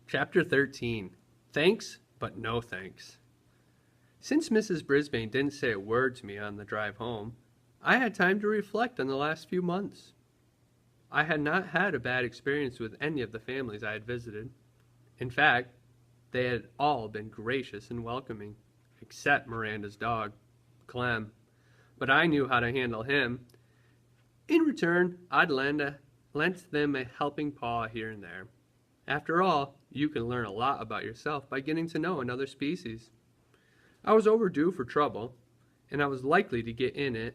Chapter 13. Thanks, but no thanks. Since Mrs. Brisbane didn't say a word to me on the drive home, I had time to reflect on the last few months. I had not had a bad experience with any of the families I had visited. In fact, they had all been gracious and welcoming, except Miranda's dog, Clem. But I knew how to handle him. In return, I'd lent them a helping paw here and there. After all, you can learn a lot about yourself by getting to know another species. I was overdue for trouble, and I was likely to get it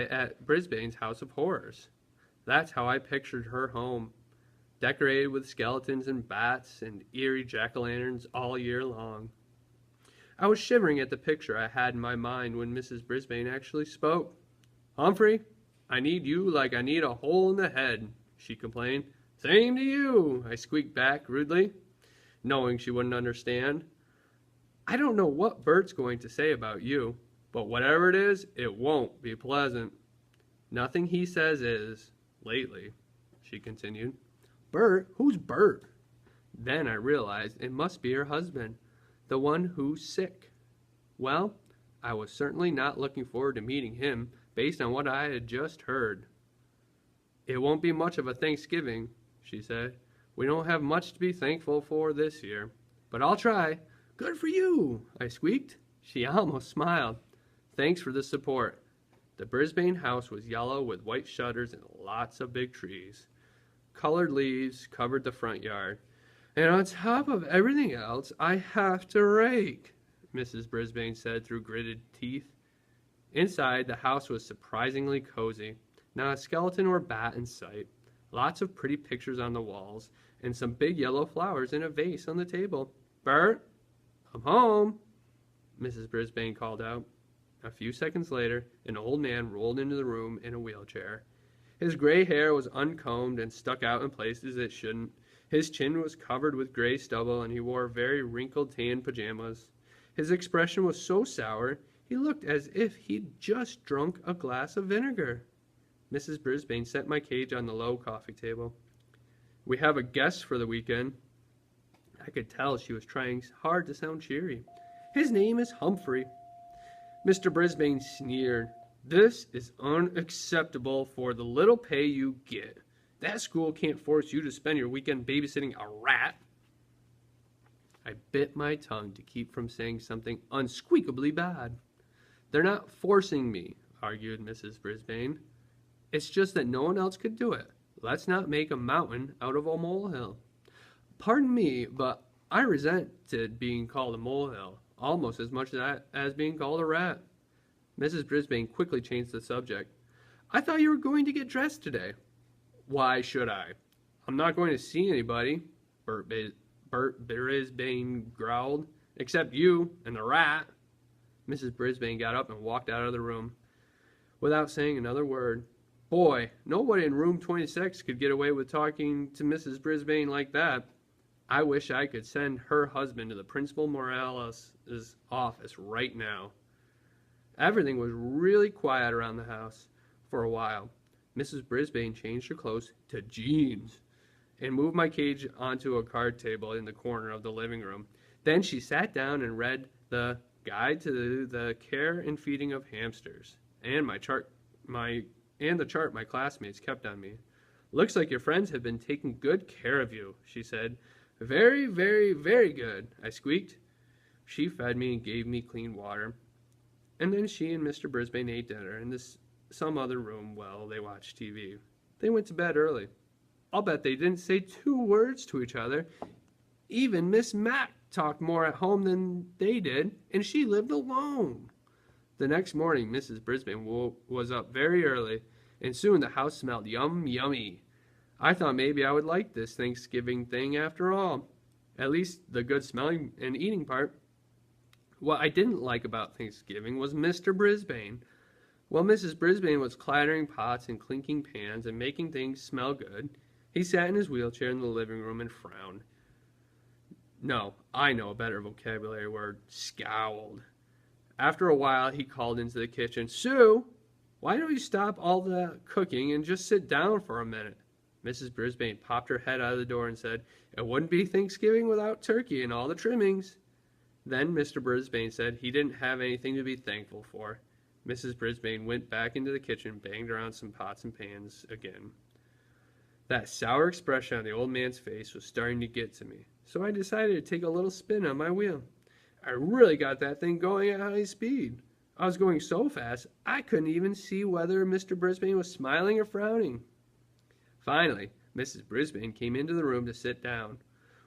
at Brisbane's House of Horrors. That's how I pictured her home, decorated with skeletons and bats and eerie jack-o'-lanterns all year long. I was shivering at the picture I had in my mind when Mrs. Brisbane actually spoke. "Humphrey, I need you like I need a hole in the head," she complained. "Same to you," I squeaked back rudely, knowing she wouldn't understand. "I don't know what Bert's going to say about you, but whatever it is, it won't be pleasant." "Nothing he says is, lately," she continued. "Bert? Who's Bert?" Then I realized it must be her husband, the one who's sick. Well, I was certainly not looking forward to meeting him based on what I had just heard. "It won't be much of a Thanksgiving," she said. "We don't have much to be thankful for this year, but I'll try." "Good for you," I squeaked. She almost smiled. "Thanks for the support." The Brisbane house was yellow with white shutters and lots of big trees. Colored leaves covered the front yard. "And on top of everything else, I have to rake," Mrs. Brisbane said through gritted teeth. Inside, the house was surprisingly cozy. Not a skeleton or bat in sight. Lots of pretty pictures on the walls, and some big yellow flowers in a vase on the table. "Bert, I'm home," Mrs. Brisbane called out. A few seconds later, an old man rolled into the room in a wheelchair. His gray hair was uncombed and stuck out in places it shouldn't. His chin was covered with gray stubble, and he wore very wrinkled tan pajamas. His expression was so sour, he looked as if he'd just drunk a glass of vinegar. Mrs. Brisbane set my cage on the low coffee table. "We have a guest for the weekend." I could tell she was trying hard to sound cheery. "His name is Humphrey." Mr. Brisbane sneered. "This is unacceptable for the little pay you get. That school can't force you to spend your weekend babysitting a rat." I bit my tongue to keep from saying something unsqueakably bad. "They're not forcing me," argued Mrs. Brisbane. "It's just that no one else could do it. Let's not make a mountain out of a molehill." Pardon me, but I resented being called a molehill almost as much as being called a rat. Mrs. Brisbane quickly changed the subject. "I thought you were going to get dressed today." "Why should I? I'm not going to see anybody," Bert Brisbane growled, "except you and the rat." Mrs. Brisbane got up and walked out of the room without saying another word. Boy, nobody in room 26 could get away with talking to Mrs. Brisbane like that. I wish I could send her husband to the Principal Morales' office right now. Everything was really quiet around the house for a while. Mrs. Brisbane changed her clothes to jeans and moved my cage onto a card table in the corner of the living room. Then she sat down and read the Guide to the Care and Feeding of Hamsters and the chart my classmates kept on me. "Looks like your friends have been taking good care of you," she said. "Very, very, very good," I squeaked. She fed me and gave me clean water. And then she and Mr. Brisbane ate dinner in some other room while they watched TV. They went to bed early. I'll bet they didn't say 2 words to each other. Even Miss Mac talked more at home than they did, and she lived alone. The next morning, Mrs. Brisbane was up very early, and soon the house smelled yummy. I thought maybe I would like this Thanksgiving thing after all, at least the good smelling and eating part. What I didn't like about Thanksgiving was Mr. Brisbane. While Mrs. Brisbane was clattering pots and clinking pans and making things smell good, he sat in his wheelchair in the living room and frowned. No, I know a better vocabulary word, scowled. After a while, he called into the kitchen, "Sue, why don't you stop all the cooking and just sit down for a minute?" Mrs. Brisbane popped her head out of the door and said, "It wouldn't be Thanksgiving without turkey and all the trimmings." Then Mr. Brisbane said he didn't have anything to be thankful for. Mrs. Brisbane went back into the kitchen, banged around some pots and pans again. That sour expression on the old man's face was starting to get to me, so I decided to take a little spin on my wheel. I really got that thing going at high speed. I was going so fast, I couldn't even see whether Mr. Brisbane was smiling or frowning. Finally, Mrs. Brisbane came into the room to sit down.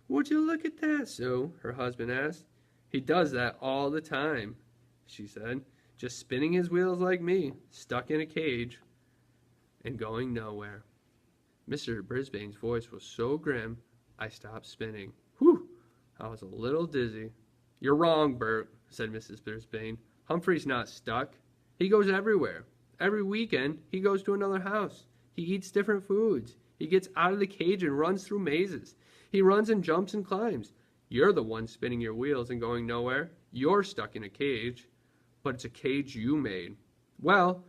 "Would you look at that, Sue?" her husband asked. "He does that all the time," she said, "just spinning his wheels like me, stuck in a cage and going nowhere." Mr. Brisbane's voice was so grim, I stopped spinning. Whew! I was a little dizzy. "You're wrong, Bert," said Mrs. Brisbane. "Humphrey's not stuck. He goes everywhere. Every weekend, he goes to another house. He eats different foods. He gets out of the cage and runs through mazes. He runs and jumps and climbs. You're the one spinning your wheels and going nowhere. You're stuck in a cage. But it's a cage you made. Well,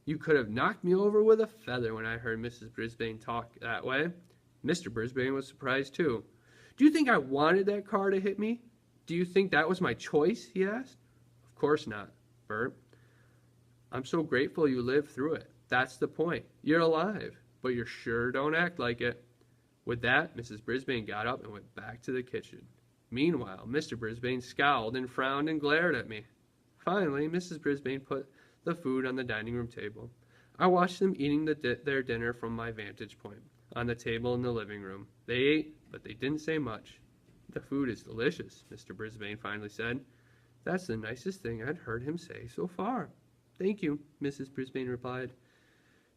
you could have knocked me over with a feather." When I heard Mrs. Brisbane talk that way, Mr. Brisbane was surprised too. "Do you think I wanted that car to hit me? Do you think that was my choice?" he asked. "Of course not, Bert. I'm so grateful you lived through it. That's the point. You're alive, but you sure don't act like it." With that, Mrs. Brisbane got up and went back to the kitchen. Meanwhile, Mr. Brisbane scowled and frowned and glared at me. Finally, Mrs. Brisbane put the food on the dining room table. I watched them eating their dinner from my vantage point, on the table in the living room. They ate, but they didn't say much. "The food is delicious," Mr. Brisbane finally said. That's the nicest thing I'd heard him say so far. "Thank you," Mrs. Brisbane replied.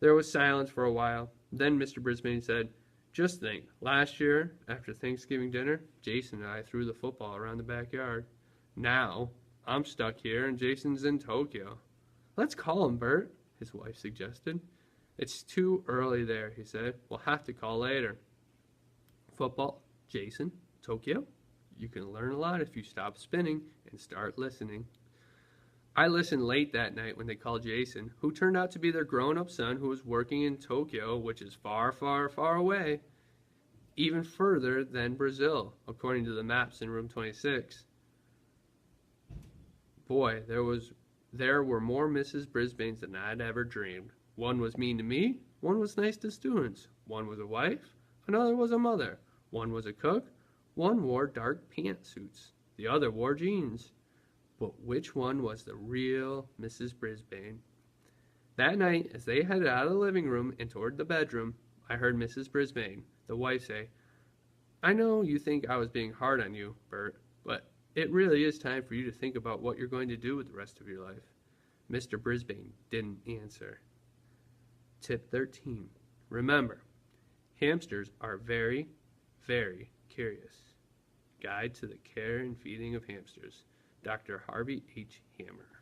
There was silence for a while. Then Mr. Brisbane said, "Just think, last year, after Thanksgiving dinner, Jason and I threw the football around the backyard. Now, I'm stuck here and Jason's in Tokyo." "Let's call him, Bert," his wife suggested. "It's too early there," he said. "We'll have to call later." Football, Jason, Tokyo. You can learn a lot if you stop spinning and start listening. I listened late that night when they called Jason, who turned out to be their grown-up son who was working in Tokyo, which is far, far, far away, even further than Brazil, according to the maps in room 26. Boy, there were more Mrs. Brisbanes than I'd ever dreamed. One was mean to me, one was nice to students, one was a wife, another was a mother, one was a cook, one wore dark pantsuits, the other wore jeans. But which one was the real Mrs. Brisbane? That night, as they headed out of the living room and toward the bedroom, I heard Mrs. Brisbane, the wife, say, "I know you think I was being hard on you, Bert, but it really is time for you to think about what you're going to do with the rest of your life." Mr. Brisbane didn't answer. Tip 13. Remember, hamsters are very, very curious. Guide to the Care and Feeding of Hamsters. Dr. Harvey H. Hammer.